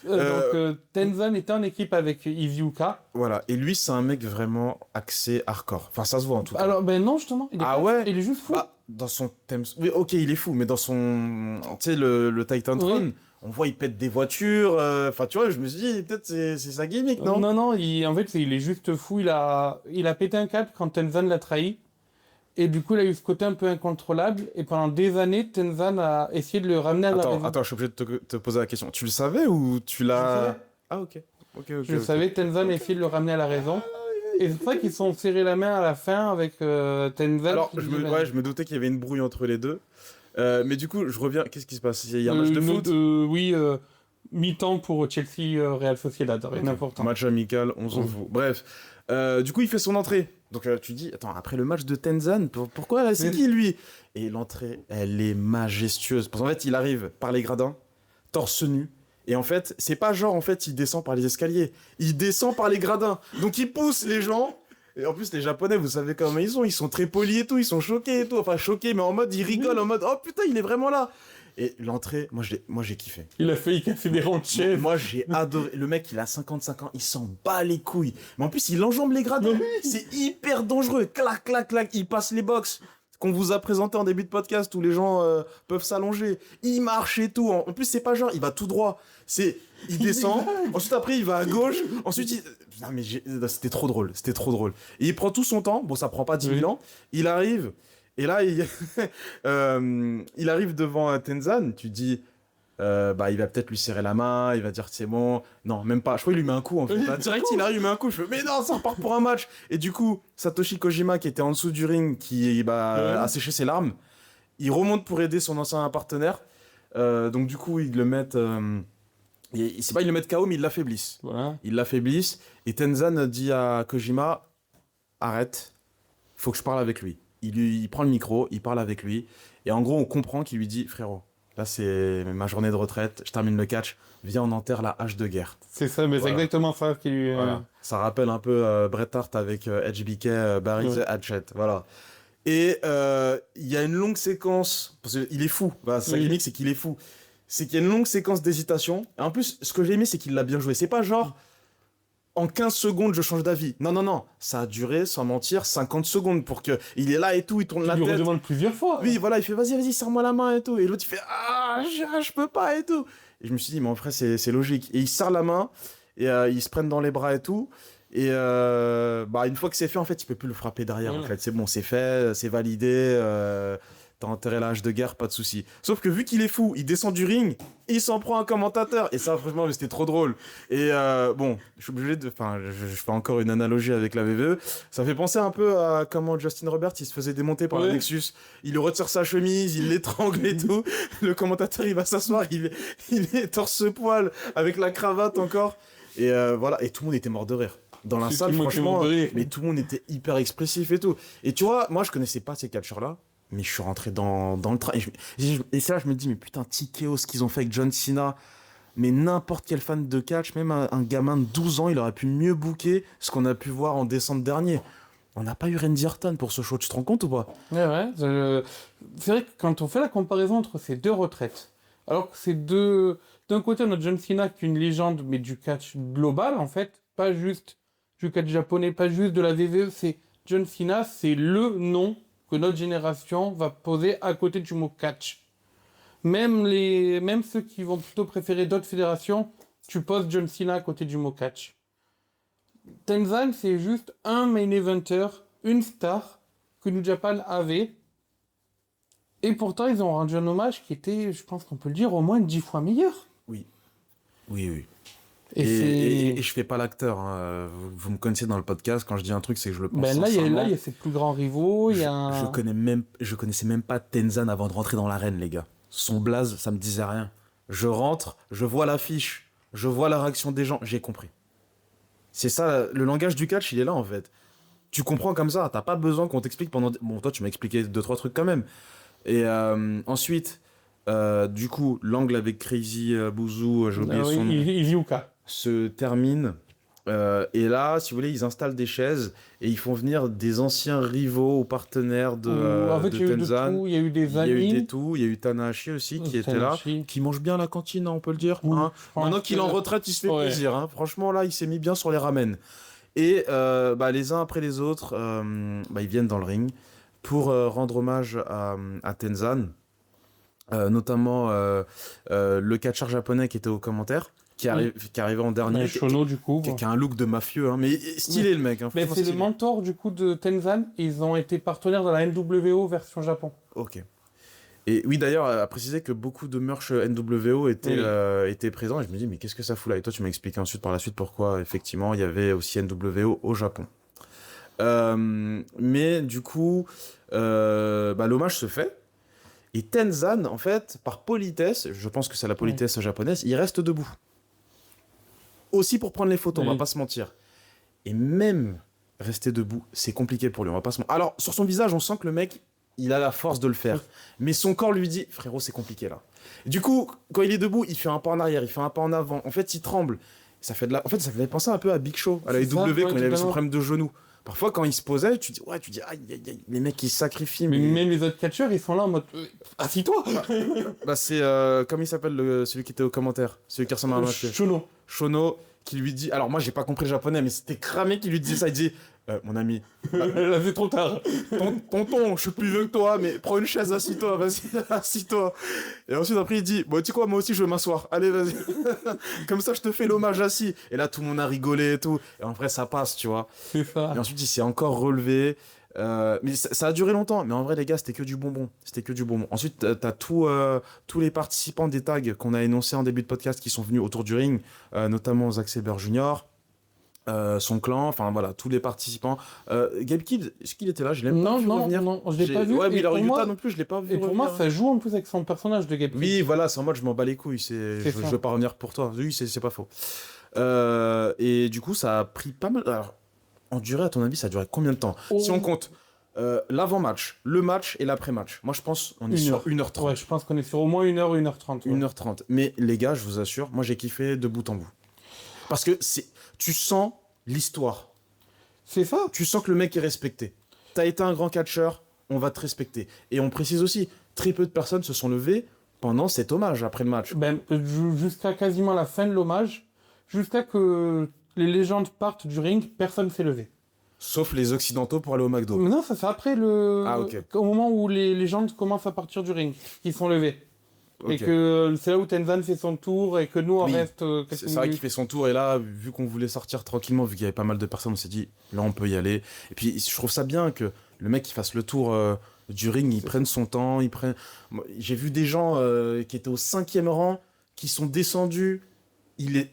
Donc, Tenzan était en équipe avec Iizuka. Voilà. Et lui, c'est un mec vraiment axé hardcore. Enfin, ça se voit en tout cas. Alors, ben non, justement. Il est Ah pas- ouais? Il est juste fou. Bah, dans son thème. Oui, ok, il est fou, mais dans son. Tu sais, le Titan Throne, Oui. on voit, il pète des voitures. Enfin, tu vois, je me suis dit, peut-être c'est sa gimmick, non? Non, en fait, il est juste fou. Il a pété un câble quand Tenzan l'a trahi. Et du coup, il a eu ce côté un peu incontrôlable. Et pendant des années, Tenzan a essayé de le ramener à la raison. Attends, je suis obligé de te poser la question. Tu le savais ou tu l'as. Ah, ok. Je le savais, Tenzan a essayé de le ramener à la raison. Et c'est pour ça qu'ils sont serrés la main à la fin avec Tenzan. Alors, je me doutais qu'il y avait une brouille entre les deux. Mais du coup, je reviens. Qu'est-ce qui se passe? Il y a un match de foot? Oui, mi-temps pour Chelsea Real Sociedad, rien d'important. Match amical, on s'en fout. Bref. Du coup, il fait son entrée. Donc, tu dis, attends, après le match de Tenzan, pourquoi c'est qui lui? Et l'entrée, elle est majestueuse. Parce qu'en fait, il arrive par les gradins, torse nu. Et en fait, c'est pas genre, en fait, il descend par les escaliers. Il descend par les gradins. Donc, il pousse les gens. Et en plus, les Japonais, vous savez comment ils sont très polis et tout. Ils sont choqués et tout. Enfin, choqués, mais en mode, ils rigolent en mode, oh putain, il est vraiment là. Et l'entrée, moi, j'ai kiffé. Il a failli casser des rangs de chaises. Moi, j'ai adoré. Le mec, il a 55 ans, il s'en bat les couilles. Mais en plus, il enjambe les gradins. C'est hyper dangereux. Clac, clac, clac. Il passe les box qu'on vous a présenté en début de podcast où les gens peuvent s'allonger. Il marche et tout. En plus, c'est pas genre, il va tout droit. Il descend. Ensuite, après, il va à gauche. Ensuite, non, mais c'était trop drôle. C'était trop drôle. Et il prend tout son temps. Bon, ça prend pas 10 000 ans. Il arrive. Et là, il arrive devant Tenzan. Tu dis, il va peut-être lui serrer la main. Il va dire que c'est bon. Non, même pas. Je crois qu'il lui met un coup. En fait. Direct, il arrive, il met un coup. Je fais, mais non, ça repart pour un match. Et du coup, Satoshi Kojima, qui était en dessous du ring, qui a séché ses larmes, il remonte pour aider son ancien partenaire. Donc, du coup, ils le mettent. C'est pas ils le mettent KO, mais ils l'affaiblissent. Voilà. Ils l'affaiblissent. Et Tenzan dit à Kojima, arrête, faut que je parle avec lui. Il prend le micro, il parle avec lui. Et en gros, on comprend qu'il lui dit, frérot, là c'est ma journée de retraite, je termine le catch, viens on enterre la hache de guerre. C'est ça, mais Voilà. c'est exactement ça qui lui... Voilà. Ça rappelle un peu Bret Hart avec HBK, Barry the Hatchet. Voilà. Et il y a une longue séquence, parce qu'il est fou, voilà, sa gimmick c'est qu'il est fou. C'est qu'il y a une longue séquence d'hésitation. Et en plus, ce que j'ai aimé, c'est qu'il l'a bien joué. C'est pas genre, en 15 secondes, je change d'avis. Non, non, non. Ça a duré, sans mentir, 50 secondes pour que il est là et tout, il tourne la Il lui tête. redemande plusieurs fois. Oui, voilà, il fait vas-y, serre-moi la main et tout. Et l'autre, il fait je peux pas et tout. Et je me suis dit, mais en vrai, c'est logique. Et il serre la main, et ils se prennent dans les bras et tout. Et une fois que c'est fait, en fait, il peut plus le frapper derrière. En fait, c'est bon, c'est fait, c'est validé. T'as enterré la hache de guerre, pas de souci. Sauf que vu qu'il est fou, il descend du ring, il s'en prend un commentateur. Et ça, franchement, c'était trop drôle. Et je suis obligé de... Enfin, je fais encore une analogie avec la VVE. Ça fait penser un peu à comment Justin Roberts, il se faisait démonter par la Nexus. Il lui retire sa chemise, il l'étrangle et tout. Le commentateur, il va s'asseoir, il est torse-poil, avec la cravate encore. Et voilà, et tout le monde était mort de rire. Dans la salle, franchement, mais tout le monde était hyper expressif et tout. Et tu vois, moi, je connaissais pas ces catcheurs-là. Mais je suis rentré dans le train. Et c'est là, je me dis, mais putain, TKO, ce qu'ils ont fait avec John Cena. Mais n'importe quel fan de catch, même un gamin de 12 ans, il aurait pu mieux booker ce qu'on a pu voir en décembre dernier. On n'a pas eu Randy Orton pour ce show, tu te rends compte ou pas? Ouais. C'est vrai que quand on fait la comparaison entre ces deux retraites, alors que c'est deux... D'un côté, on a John Cena qui est une légende, mais du catch global, en fait. Pas juste du catch japonais, pas juste de la VVE. C'est John Cena, c'est le nom que notre génération va poser à côté du mot catch. Même ceux qui vont plutôt préférer d'autres fédérations tu poses John Cena à côté du mot catch. Tenzan, c'est juste un main eventer, une star que New Japan avait. Et pourtant, ils ont rendu un hommage qui était, je pense qu'on peut le dire, au moins 10 fois meilleur. Oui. Oui. Et je fais pas l'acteur. Hein. Vous me connaissez dans le podcast, quand je dis un truc, c'est que je le pense là, sincèrement. il y a ses plus grands rivaux. Je connaissais même pas Tenzan avant de rentrer dans l'arène, les gars. Son blaze, ça me disait rien. Je rentre, je vois l'affiche, je vois la réaction des gens, j'ai compris. C'est ça, le langage du catch, il est là en fait. Tu comprends comme ça, t'as pas besoin qu'on t'explique pendant... Bon, toi, tu m'as expliqué 2-3 trucs quand même. Et ensuite, du coup, l'angle avec Crazy Bouzou, j'ai oublié son nom, Izuka. se termine. Et là, si vous voulez, ils installent des chaises et ils font venir des anciens rivaux ou partenaires En fait, de il y a eu de Tenzan. tout. Il y a eu des Il y a eu animes. des tout, il y a eu Tanahashi aussi qui était là, qui mange bien la cantine, hein, on peut le dire. Oui, Hein. je pense Maintenant qu'il est en que- retraite, il se fait Ouais. plaisir. Hein. Franchement, là, il s'est mis bien sur les ramen. Et les uns après les autres, ils viennent dans le ring pour rendre hommage à Tenzan, notamment le catcheur japonais qui était aux commentaires, qui arrivait en dernier, Shono, du coup. qui a un look de mafieux, hein, mais stylé le mec. Hein, Mais franchement c'est le stylé. mentor du coup de Tenzan. Ils ont été partenaires dans la NWO version Japon. Ok. Et oui, d'ailleurs, à préciser que beaucoup de merch NWO étaient présents. Et je me dis, mais qu'est-ce que ça fout là? Et toi, tu m'as expliqué ensuite, par la suite, pourquoi, effectivement, il y avait aussi NWO au Japon. Mais du coup, l'hommage se fait. Et Tenzan, en fait, par politesse, je pense que c'est la politesse japonaise, il reste debout. Aussi pour prendre les photos, on va pas se mentir. Et même rester debout, c'est compliqué pour lui, on va pas se mentir. Alors, sur son visage, on sent que le mec, il a la force de le faire. Mais son corps lui dit, frérot, c'est compliqué là. Du coup, quand il est debout, il fait un pas en arrière, il fait un pas en avant. En fait, il tremble. En fait, ça fait penser un peu à Big Show, à la C'est ça, AEW, quand il avait son totalement. problème de genou. Parfois, quand il se posait, tu dis, aïe, les mecs, ils sacrifient. Mais même les autres catcheurs, ils sont là en mode assis-toi. C'est, comment il s'appelle, celui qui était aux commentaires, celui qui ressemble à un mafieux. Shono, qui lui dit, alors moi j'ai pas compris le japonais, mais c'était cramé qui lui disait ça, il dit, mon ami, Là, c'est trop tard. tonton, je suis plus vieux que toi, mais prends une chaise, assis-toi, vas-y, assis-toi. Et ensuite après il dit, bon tu sais quoi, moi aussi je veux m'asseoir, allez vas-y, comme ça je te fais l'hommage assis. Et là tout le monde a rigolé et tout, et en vrai ça passe, tu vois. C'est ça. Et ensuite il s'est encore relevé. Mais ça a duré longtemps, mais en vrai les gars c'était que du bonbon, Ensuite t'as tous les participants des tags qu'on a énoncés en début de podcast qui sont venus autour du ring, notamment Zack Sabre Jr., son clan, enfin voilà, tous les participants. Gabe Kidd, est-ce qu'il était là? Je l'ai pas vu revenir. Non, je l'ai pas vu. Ouais, mais Et alors pour Utah moi- non plus, je l'ai pas vu Et pour revenir. moi, ça joue en plus avec son personnage de Gabe Kidd. Oui, voilà, c'est en mode je m'en bats les couilles, je ça. veux pas revenir pour toi. Oui, c'est pas faux. Et du coup, ça a pris pas mal. Alors, en durée, à ton avis, ça a duré combien de temps? Si on compte l'avant-match, le match et l'après-match, moi je pense on est sur 1h30. Ouais, je pense qu'on est sur au moins 1h ou 1h30. 1h30. Mais les gars, je vous assure, moi j'ai kiffé de bout en bout. Parce que tu sens l'histoire. C'est ça. Tu sens que le mec est respecté. T'as été un grand catcheur, on va te respecter. Et on précise aussi, très peu de personnes se sont levées pendant cet hommage après le match. Jusqu'à quasiment la fin de l'hommage, jusqu'à que les légendes partent du ring, personne s'est levé. Sauf les occidentaux pour aller au McDo. Mais non, ça c'est après Ah, ok. au moment où les légendes commencent à partir du ring, qu'ils sont levés. Ok. Et que c'est là où Tenzan fait son tour et que nous on Oui. reste quelques C'est vrai qu'il minutes. fait son tour et là, vu qu'on voulait sortir tranquillement, vu qu'il y avait pas mal de personnes, on s'est dit, là on peut y aller. Et puis je trouve ça bien que le mec il fasse le tour du ring, il prenne son temps, Moi, j'ai vu des gens qui étaient au 5e rang, qui sont descendus.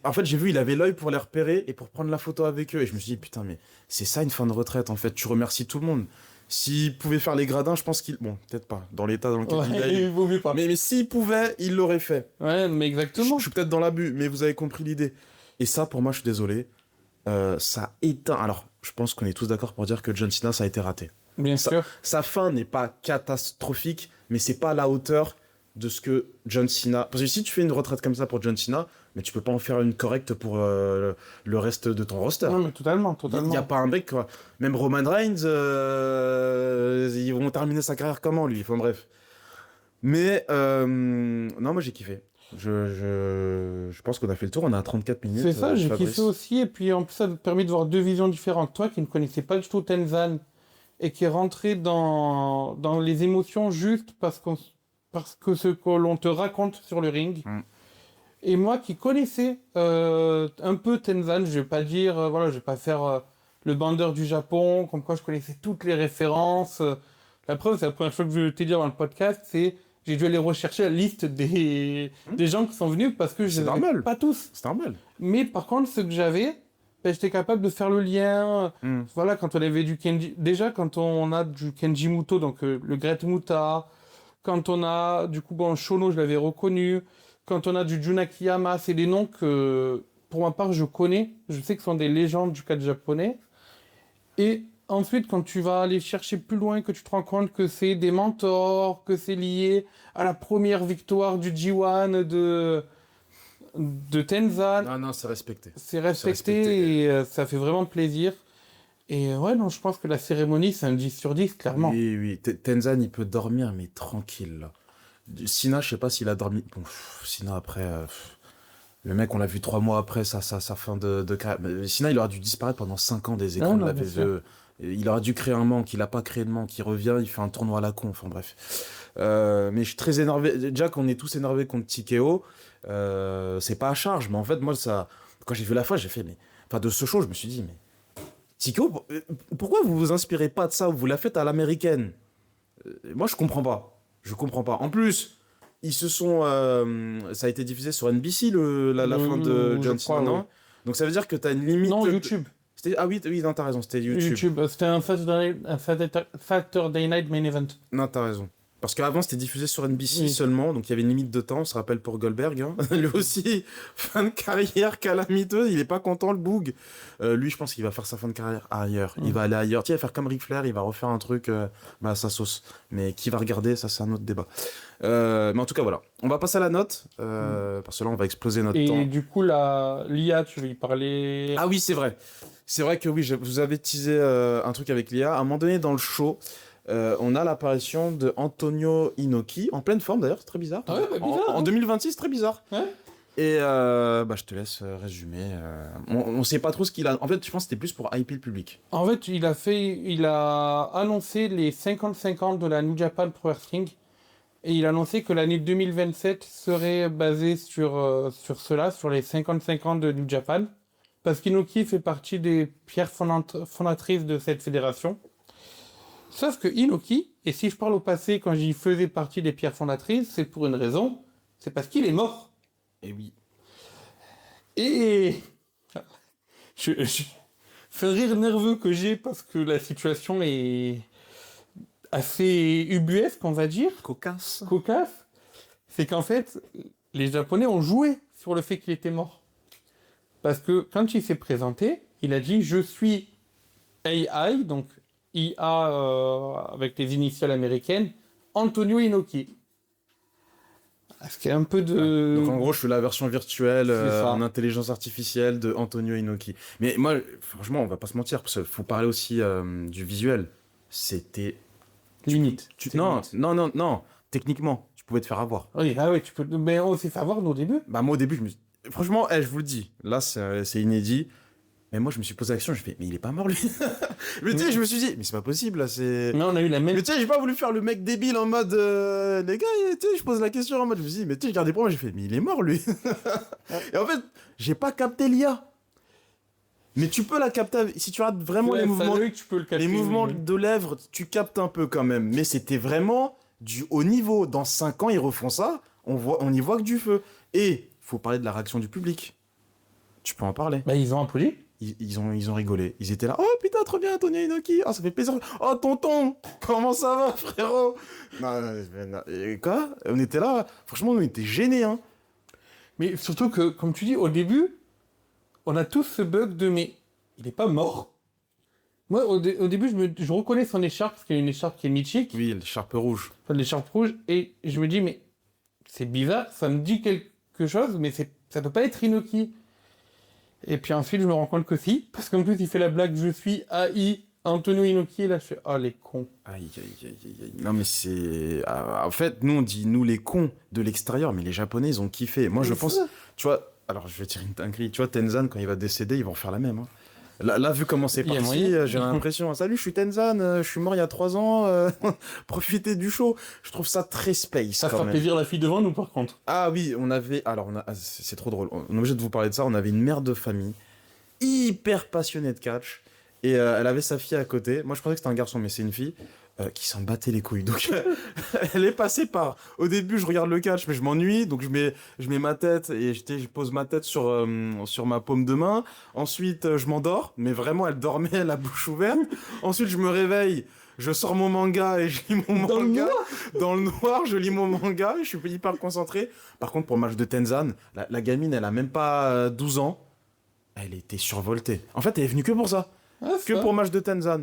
En fait, j'ai vu, il avait l'œil pour les repérer et pour prendre la photo avec eux. Et je me suis dit, putain, mais c'est ça une fin de retraite en fait. Tu remercies tout le monde. S'il pouvait faire les gradins, je pense qu'il. Bon, peut-être pas, dans l'état dans lequel il Ouais, est. il vaut mieux pas. Mais s'il pouvait, il l'aurait fait. Ouais, mais Je exactement. suis peut-être dans l'abus, mais vous avez compris l'idée. Et ça, pour moi, je suis désolé. Ça éteint. Alors, je pense qu'on est tous d'accord pour dire que John Cena, ça a été raté. Bien sûr. Sa fin n'est pas catastrophique, mais c'est pas à la hauteur de ce que John Cena. Parce que si tu fais une retraite comme ça pour John Cena, mais tu peux pas en faire une correcte pour le reste de ton roster. Non, mais totalement, Il totalement. n'y a pas un mec, quoi. Même Roman Reigns, ils vont terminer sa carrière comment, lui? Enfin, bref. Mais, non, moi, j'ai kiffé. Je pense qu'on a fait le tour, on a 34 minutes. C'est ça, j'ai Fabrice. kiffé aussi. Et puis en plus, ça te permet de voir deux visions différentes. Toi qui ne connaissais pas du tout Tenzan et qui est rentré dans les émotions juste parce que ce que l'on te raconte sur le ring. Mm. Et moi qui connaissais un peu Tenzan, je vais pas dire, voilà, je vais pas faire le bandeur du Japon, comme quoi je connaissais toutes les références. La preuve, c'est la première fois que je t'ai dit dans le podcast, c'est j'ai dû aller rechercher la liste des gens qui sont venus parce que je C'est les avais normal. pas tous. C'est normal. Mais par contre, ceux que j'avais, ben, j'étais capable de faire le lien. Voilà, quand on avait du Kenji. Déjà, quand on a du Kenji Muto, donc le Great Muta, quand on a du coup, bon, Shono, je l'avais reconnu. Quand on a du Junakiyama, c'est des noms que, pour ma part, je connais. Je sais que ce sont des légendes du catch japonais. Et ensuite, quand tu vas aller chercher plus loin, que tu te rends compte que c'est des mentors, que c'est lié à la première victoire du G1 de Tenzan. Non, c'est respecté. C'est respecté et ça fait vraiment plaisir. Et ouais, non, je pense que la cérémonie, c'est un 10 sur 10, clairement. Oui. Tenzan, il peut dormir, mais tranquille, là. Sina, je sais pas s'il a dormi. Bon, Sina, après... Le mec, on l'a vu 3 mois après sa fin de carrière. Sina, il aurait dû disparaître pendant 5 ans des écrans de la VVE. Il aurait dû créer un manque, il a pas créé de manque, il revient, il fait un tournoi à la con, enfin bref. Mais je suis très énervé. Déjà qu'on est tous énervés contre Tikeo, c'est pas à charge, mais en fait, moi, ça... Quand j'ai vu la fois, j'ai fait, mais... Enfin, de ce show, je me suis dit, mais... Tikeo, pourquoi vous vous inspirez pas de ça? Vous la faites à l'américaine. Moi, je comprends pas. Je comprends pas. En plus, ils se sont... ça a été diffusé sur NBC, la fin de John Cena, non? Donc ça veut dire que t'as une limite... Non, YouTube. Ah oui, non, t'as raison, c'était YouTube. C'était un Saturday Night Main Event. Non, t'as raison. Parce qu'avant, c'était diffusé sur NBC seulement, donc il y avait une limite de temps, on se rappelle pour Goldberg. Hein. Lui aussi, fin de carrière calamiteuse, il est pas content, le boug. Lui, je pense qu'il va faire sa fin de carrière ailleurs. Il va aller ailleurs. Tiens, il va faire comme Ric Flair, il va refaire un truc à sa sauce. Mais qui va regarder, ça, c'est un autre débat. Mais en tout cas, voilà. On va passer à la note, parce que là, on va exploser notre temps. Et du coup, l'IA, tu veux y parler? Ah oui, c'est vrai. C'est vrai que oui, vous avez teasé un truc avec l'IA. À un moment donné, dans le show... on a l'apparition de Antonio Inoki, en pleine forme d'ailleurs, c'est très bizarre. Ah ouais, bah bizarre, en 2026, très bizarre. Ouais. Et je te laisse résumer. On sait pas trop ce qu'il a. En fait, je pense que c'était plus pour hyper le public. En fait, il a annoncé les 55 ans de la New Japan Pro Wrestling. Et il a annoncé que l'année 2027 serait basée sur cela, sur les 55 ans de New Japan. Parce qu'Inoki fait partie des pierres fondatrices de cette fédération. Sauf que Inoki, et si je parle au passé quand j'y faisais partie des pierres fondatrices, c'est pour une raison, c'est parce qu'il est mort. Et oui. Et c'est un rire nerveux que j'ai parce que la situation est assez ubuesque, on va dire. Cocasse. C'est qu'en fait, les Japonais ont joué sur le fait qu'il était mort. Parce que quand il s'est présenté, il a dit « Je suis AI », donc IA avec les initiales américaines, Antonio Inoki. Ce qui est un peu de... Donc en gros, je suis la version virtuelle en intelligence artificielle de Antonio Inoki. Mais moi, franchement, on va pas se mentir, parce qu'il faut parler aussi du visuel. C'était... Limite. Non. Techniquement, tu pouvais te faire avoir. Oui, tu peux... Mais on s'est fait avoir, nous, au début. Bah moi, au début, franchement, je vous le dis, là, c'est inédit. Mais moi, je me suis posé la question, je fais, mais il est pas mort, lui. Mais tu sais, je me suis dit, mais c'est pas possible, là, c'est... Mais on a eu la même... Mais tu sais, j'ai pas voulu faire le mec débile en mode, les gars, tu sais, je pose la question en mode, je me suis dit, mais tu sais, je regardais pour moi, j'ai fait, mais il est mort, lui. Et en fait, j'ai pas capté l'IA. Mais tu peux la capter, si tu regardes vraiment les mouvements de lèvres, tu captes un peu quand même. Mais c'était vraiment du haut niveau. Dans 5 ans, ils refont ça, on y voit que du feu. Et, faut parler de la réaction du public. Tu peux en parler. Bah, ils ont applaudi. Ils ont rigolé. Ils étaient là. Oh putain, trop bien, Antonio Inoki. Oh, ça fait plaisir. Oh, tonton, comment ça va, frérot? Et quoi? On était là. Franchement, on était gênés. Hein. Mais surtout que, comme tu dis, au début, on a tous ce bug de mais il est pas mort. Moi, au début, je reconnais son écharpe, parce qu'il y a une écharpe qui est mythique. Oui, l'écharpe rouge. Enfin, l'écharpe rouge. Et je me dis, mais c'est bizarre, ça me dit quelque chose, mais ça peut pas être Inoki. Et puis ensuite, je me rends compte que si, parce qu'en plus, il fait la blague, je suis AI Antonio Inoki, et là, je fais, oh, les cons. Aïe. Non, mais c'est... En fait, nous, on dit, nous, les cons de l'extérieur, mais les Japonais, ils ont kiffé. Moi, je pense... Tu vois, alors, je vais tirer une dinguerie. Tu vois, Tenzan, quand il va décéder, ils vont faire la même. Hein. Là, vu comment c'est Il y a parti, moyen. j'ai l'impression, salut, je suis Tenzan, je suis mort il y a 3 ans, profitez du show. Je trouve ça très space Ça quand fera même. plaisir la fille devant nous, par contre. Ah oui, c'est trop drôle. On est obligé de vous parler de ça. On avait une mère de famille hyper passionnée de catch et elle avait sa fille à côté. Moi, je pensais que c'était un garçon, mais c'est une fille qui s'en battait les couilles. Donc, elle est passée par. Au début, je regarde le catch, mais je m'ennuie, donc je mets ma tête et je pose ma tête sur ma paume de main. Ensuite, je m'endors, mais vraiment, elle dormait la bouche ouverte. Ensuite, je me réveille. Je sors mon manga et je lis mon Dans le manga. noir Dans le noir, je lis mon manga, je suis hyper concentré. Par contre, pour le match de Tenzan, la gamine, elle a même pas 12 ans. Elle était survoltée. En fait, elle est venue que pour ça. Ah, Que ça. pour le match de Tenzan.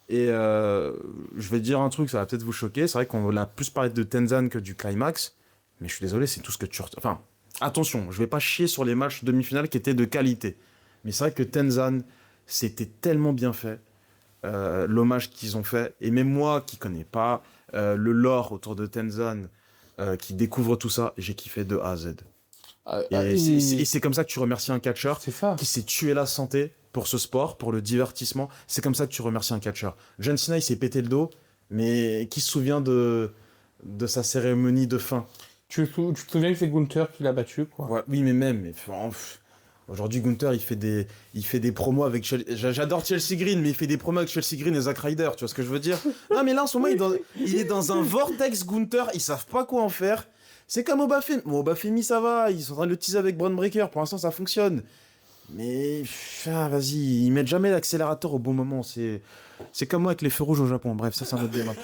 Et je vais dire un truc, ça va peut-être vous choquer. C'est vrai qu'on a plus parlé de Tenzan que du climax. Mais je suis désolé, c'est tout ce que tu... Enfin, attention, je vais pas chier sur les matchs demi-finales qui étaient de qualité. Mais c'est vrai que Tenzan, c'était tellement bien fait. L'hommage qu'ils ont fait. Et même moi, qui connais pas le lore autour de Tenzan, qui découvre tout ça, j'ai kiffé de A à Z. Et c'est comme ça que tu remercies un catcheur C'est ça. qui s'est tué la santé pour ce sport, pour le divertissement. C'est comme ça que tu remercies un catcheur. John Cena, il s'est pété le dos, mais qui se souvient de sa cérémonie de fin? Tu te souviens que c'est Gunther qui l'a battu, quoi. Ouais, oui, mais même. Aujourd'hui, Gunther, il fait des promos avec J'adore Chelsea Green, mais il fait des promos avec Chelsea Green et Zack Ryder, tu vois ce que je veux dire? Non, mais là, en ce moment, il est dans un vortex Gunther, ils savent pas quoi en faire. C'est comme Obafemi. Bon, Obafemi, ça va, ils sont en train de le teaser avec Braun Breaker, pour l'instant, ça fonctionne. Mais, vas-y, ils mettent jamais l'accélérateur au bon moment, c'est comme moi avec les feux rouges au Japon, bref, ça, c'est un autre débat.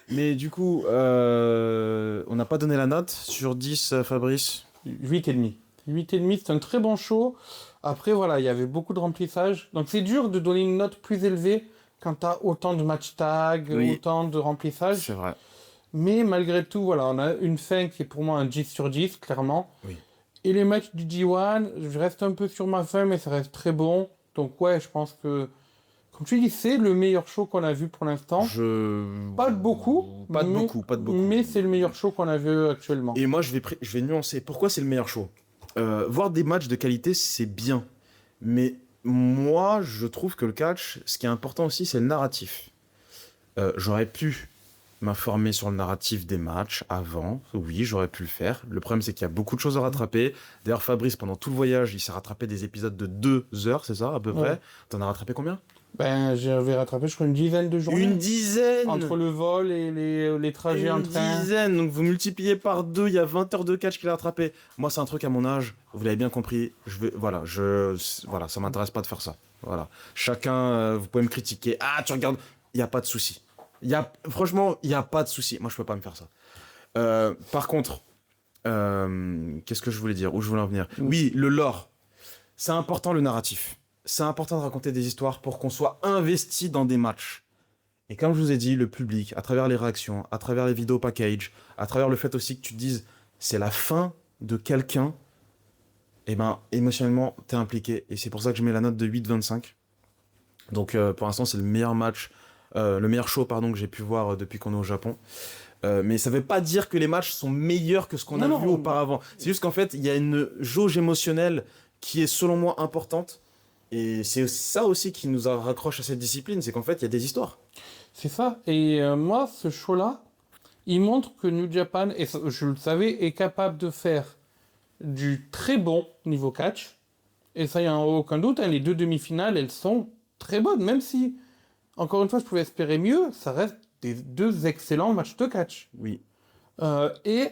Mais du coup, on n'a pas donné la note. Sur 10, Fabrice? 8,5. 8,5, c'est un très bon show. Après, voilà, il y avait beaucoup de remplissage. Donc, c'est dur de donner une note plus élevée quand tu as autant de match tag, Oui. autant de remplissage. C'est vrai. Mais malgré tout, voilà, on a une fin qui est pour moi un 10 sur 10, clairement. Oui. Et les matchs du G1, je reste un peu sur ma fin, mais ça reste très bon. Donc, ouais, je pense que, comme tu dis, c'est le meilleur show qu'on a vu pour l'instant. Pas de beaucoup, Pas de mais- beaucoup, pas de beaucoup. Mais c'est le meilleur show qu'on a vu actuellement. Et moi, je vais nuancer. Pourquoi c'est le meilleur show? Voir des matchs de qualité, c'est bien. Mais moi, je trouve que le catch, ce qui est important aussi, c'est le narratif. J'aurais pu m'informer sur le narratif des matchs avant. Oui, j'aurais pu le faire. Le problème, c'est qu'il y a beaucoup de choses à rattraper. D'ailleurs, Fabrice, pendant tout le voyage, il s'est rattrapé des épisodes de 2 heures, c'est ça, à peu près? Ouais. T'en as rattrapé combien? Ben, j'avais rattrapé, je crois, une dizaine de journées. Une dizaine! Entre le vol et les trajets en Une train. dizaine, donc vous multipliez par 2, il y a 20 heures de catch qu'il a rattrapé. Moi, c'est un truc à mon âge, vous l'avez bien compris, voilà, ça m'intéresse pas de faire ça. Voilà. Chacun, vous pouvez me critiquer. Ah, tu regardes, il n'y a pas de souci. Franchement, il n'y a pas de souci. Moi, je peux pas me faire ça. Par contre, qu'est-ce que je voulais dire? Où je voulais en venir? Oui, le lore. C'est important, le narratif. C'est important de raconter des histoires pour qu'on soit investi dans des matchs. Et comme je vous ai dit, le public, à travers les réactions, à travers les vidéos package, à travers le fait aussi que tu te dises c'est la fin de quelqu'un, et ben émotionnellement, t'es impliqué. Et c'est pour ça que je mets la note de 8,25. Donc pour l'instant, c'est le meilleur show que j'ai pu voir depuis qu'on est au Japon. Mais ça veut pas dire que les matchs sont meilleurs que ce qu'on a vu auparavant. C'est juste qu'en fait, il y a une jauge émotionnelle qui est selon moi importante. Et c'est ça aussi qui nous raccroche à cette discipline, c'est qu'en fait, il y a des histoires. C'est ça. Et moi, ce show-là, il montre que New Japan, et je le savais, est capable de faire du très bon niveau catch. Et ça, il n'y a aucun doute. Hein, les 2 demi-finales, elles sont très bonnes. Même si, encore une fois, je pouvais espérer mieux, ça reste des 2 excellents matchs de catch. Oui. Et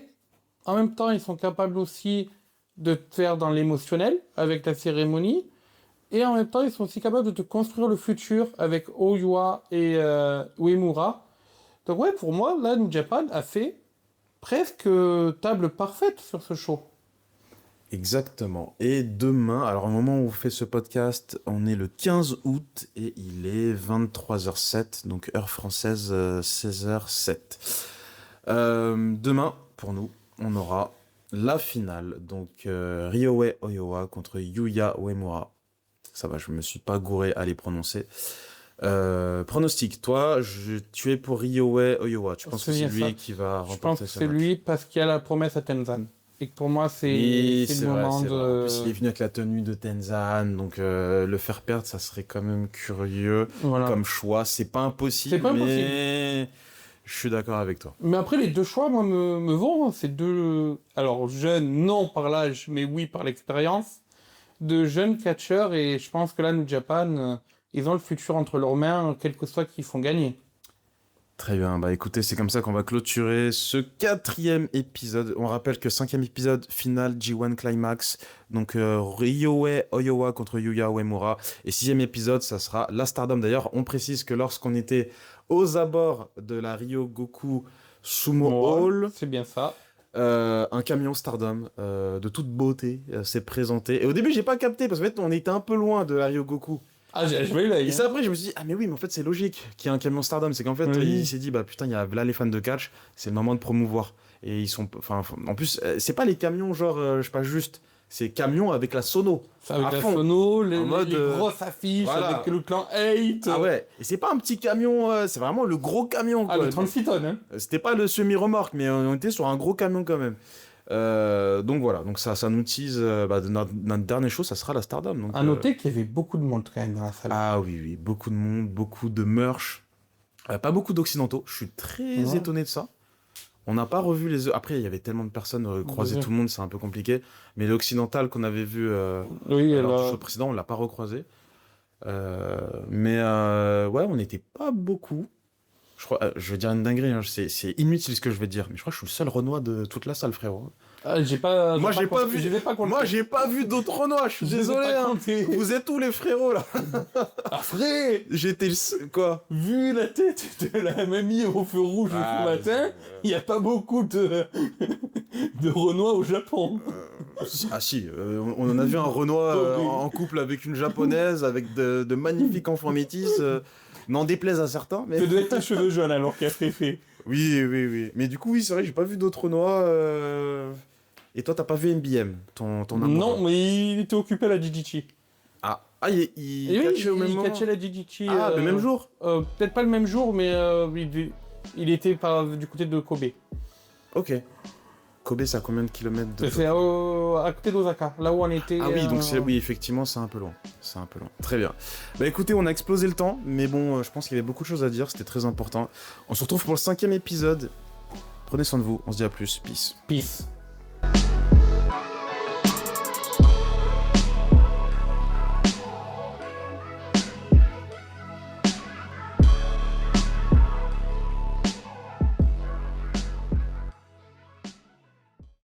en même temps, ils sont capables aussi de te faire dans l'émotionnel avec la cérémonie. Et en même temps, ils sont aussi capables de te construire le futur avec Oiwa et Uemura. Donc ouais, pour moi, là, New Japan a fait presque table parfaite sur ce show. Exactement. Et demain, alors au moment où on fait ce podcast, on est le 15 août et il est 23h07, donc heure française 16h07. Demain, pour nous, on aura la finale, donc Ryohei Oiwa contre Yuya Uemura. Ça va, je me suis pas gouré à les prononcer. Pronostic, toi, tu es pour Ryohei Oiwa. Tu penses que c'est lui qui va Je pense remporter que ce c'est match? lui parce qu'il y a la promesse à Tenzan. et que pour moi, c'est Oui, le c'est vrai, moment c'est vrai. En de... plus, il est venu avec la tenue de Tenzan, donc le faire perdre, ça serait quand même curieux Voilà. comme choix. C'est pas impossible, C'est pas mais je suis d'accord avec toi. Mais après, les deux choix, moi, me vont. C'est deux... Alors, jeunes, non par l'âge, mais oui par l'expérience. De jeunes catcheurs, et je pense que là, New Japan, ils ont le futur entre leurs mains, quel que soit qu'ils font gagner. Très bien, bah écoutez, c'est comme ça qu'on va clôturer ce 4e épisode. On rappelle que 5e épisode final G1 Climax, donc Ryohei Oyowa contre Yuya Uemura. Et 6e épisode, ça sera la Stardom. D'ailleurs, on précise que lorsqu'on était aux abords de la Ryogoku Sumo Hall, C'est bien ça. un camion Stardom de toute beauté s'est présenté. Et au début, j'ai pas capté parce qu'en fait, on était un peu loin de la Ryogoku. Ah, j'ai eu l'œil. Et ça, après, je me suis dit, ah, mais oui, mais en fait, c'est logique qu'il y ait un camion Stardom. C'est qu'en fait, Oui. il s'est dit, bah putain, il y a là les fans de catch, c'est le moment de promouvoir. Et ils sont. Enfin, en plus, c'est pas les camions, genre, je sais pas, juste. C'est camions avec la sono. C'est avec à la fond. sono, les En mode, grosses affiches voilà. avec le clan 8. Ah ouais. Et c'est pas un petit camion, c'est vraiment le gros camion, Ah, quoi. le 36 tonnes, hein. C'était pas le semi-remorque, mais on était sur un gros camion quand même. Donc voilà, donc ça nous tease. Notre dernier show, ça sera la Stardom. Donc, À noter qu'il y avait beaucoup de monde quand même dans la salle. Ah oui, oui, beaucoup de monde, beaucoup de merch. Pas beaucoup d'occidentaux. Je suis très Ouais. étonné de ça. On n'a pas revu les... Après, il y avait tellement de personnes, croiser Ouais. tout le monde, c'est un peu compliqué. Mais l'occidental qu'on avait vu Oui, lors du alors... show précédent, on l'a pas recroisé. Ouais, on n'était pas beaucoup. Je crois, je vais dire une dinguerie, hein, c'est inutile ce que je vais dire, mais je crois que je suis le seul Renoir de toute la salle, frérot. j'ai pas... Moi, j'ai pas compté. vu- Je l'ai pas compté. Moi, j'ai pas vu d'autres Renois, je suis Je les ai désolé. pas Hein. comptés. Vous êtes tous les frérots, là. Ah, frère, J'étais le seul... Quoi? vu la tête de la mamie au feu rouge Ah, ce matin, il n'y a pas beaucoup de Renois au Japon. Ah si, on en a vu un Renoir en couple avec une japonaise, avec de magnifiques enfants métis, n'en déplaise à certains, mais... Ça doit être les cheveux jaunes alors qu'il a fait. Oui, oui, oui. Mais du coup, oui, c'est vrai, j'ai pas vu d'autres Renois. Et toi, t'as pas vu MBM, ton amoureux? Non, mais il était occupé à la Jijichi. Ah, il Et oui, catchait au même moment. catchait la Jijichi. Ah, le même jour? Peut-être pas le même jour, mais il était du côté de Kobe. Ok. Kobe, c'est à combien de kilomètres de... C'est à côté d'Osaka, là où on était. Ah oui, donc oui, effectivement, c'est un peu loin. C'est un peu loin. Très bien. Bah écoutez, on a explosé le temps, mais bon, je pense qu'il y avait beaucoup de choses à dire, c'était très important. On se retrouve pour le 5e épisode. Prenez soin de vous, on se dit à plus. Peace. Peace.